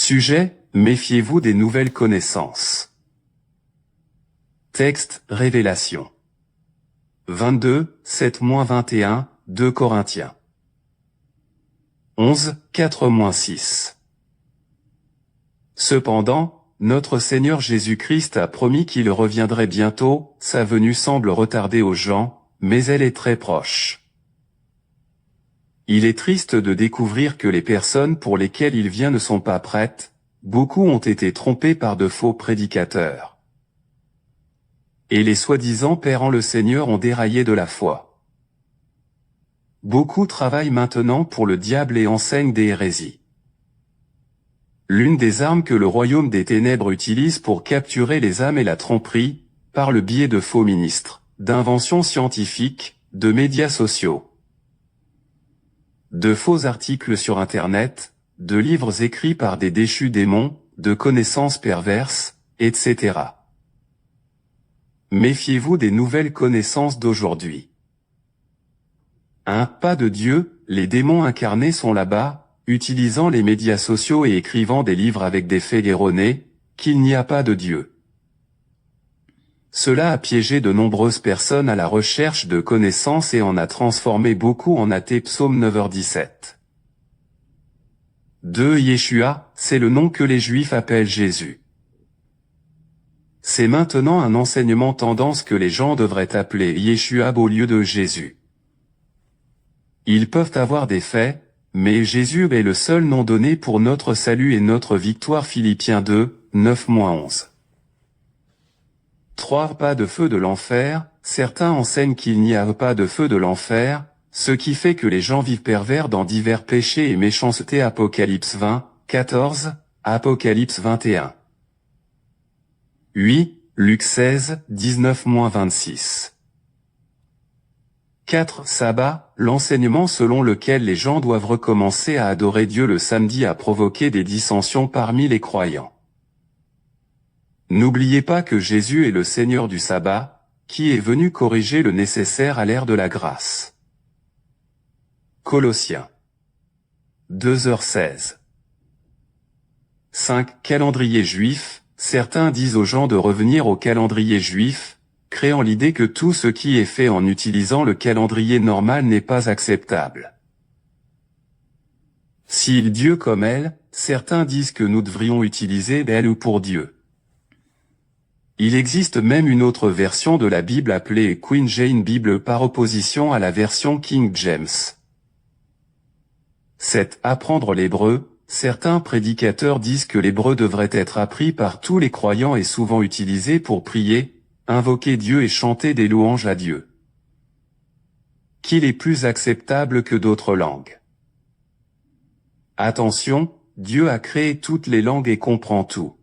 Sujet, méfiez-vous des nouvelles connaissances. Texte, Révélation. 22, 7-21, 2 Corinthiens. 11, 4-6. Cependant, notre Seigneur Jésus-Christ a promis qu'il reviendrait bientôt, sa venue semble retardée aux gens, mais elle est très proche. Il est triste de découvrir que les personnes pour lesquelles il vient ne sont pas prêtes, beaucoup ont été trompés par de faux prédicateurs. Et les soi-disant pères en le Seigneur ont déraillé de la foi. Beaucoup travaillent maintenant pour le diable et enseignent des hérésies. L'une des armes que le royaume des ténèbres utilise pour capturer les âmes est la tromperie, par le biais de faux ministres, d'inventions scientifiques, de médias sociaux, de faux articles sur Internet, de livres écrits par des déchus démons, de connaissances perverses, etc. Méfiez-vous des nouvelles connaissances d'aujourd'hui. Pas de Dieu, les démons incarnés sont là-bas, utilisant les médias sociaux et écrivant des livres avec des faits erronés, qu'il n'y a pas de Dieu. Cela a piégé de nombreuses personnes à la recherche de connaissances et en a transformé beaucoup en athées. Psaume 9h17. 2. Yeshua, c'est le nom que les Juifs appellent Jésus. C'est maintenant un enseignement tendance que les gens devraient appeler Yeshua au lieu de Jésus. Ils peuvent avoir des faits, mais Jésus est le seul nom donné pour notre salut et notre victoire. Philippiens 2, 9-11. 3. Pas de feu de l'enfer, certains enseignent qu'il n'y a pas de feu de l'enfer, ce qui fait que les gens vivent pervers dans divers péchés et méchancetés. Apocalypse 20, 14, Apocalypse 21. 8. Luc 16, 19-26. 4. Sabbat, l'enseignement selon lequel les gens doivent recommencer à adorer Dieu le samedi a provoqué des dissensions parmi les croyants. N'oubliez pas que Jésus est le Seigneur du sabbat, qui est venu corriger le nécessaire à l'ère de la grâce. Colossiens 2h16. 5. Calendrier juif, certains disent aux gens de revenir au calendrier juif, créant l'idée que tout ce qui est fait en utilisant le calendrier normal n'est pas acceptable. S'il Dieu comme elle, certains disent que nous devrions utiliser d'elle ou pour Dieu. Il existe même une autre version de la Bible appelée Queen James Bible par opposition à la version King James. 7. Apprendre l'hébreu, certains prédicateurs disent que l'hébreu devrait être appris par tous les croyants et souvent utilisé pour prier, invoquer Dieu et chanter des louanges à Dieu. Qu'il est plus acceptable que d'autres langues. Attention, Dieu a créé toutes les langues et comprend tout.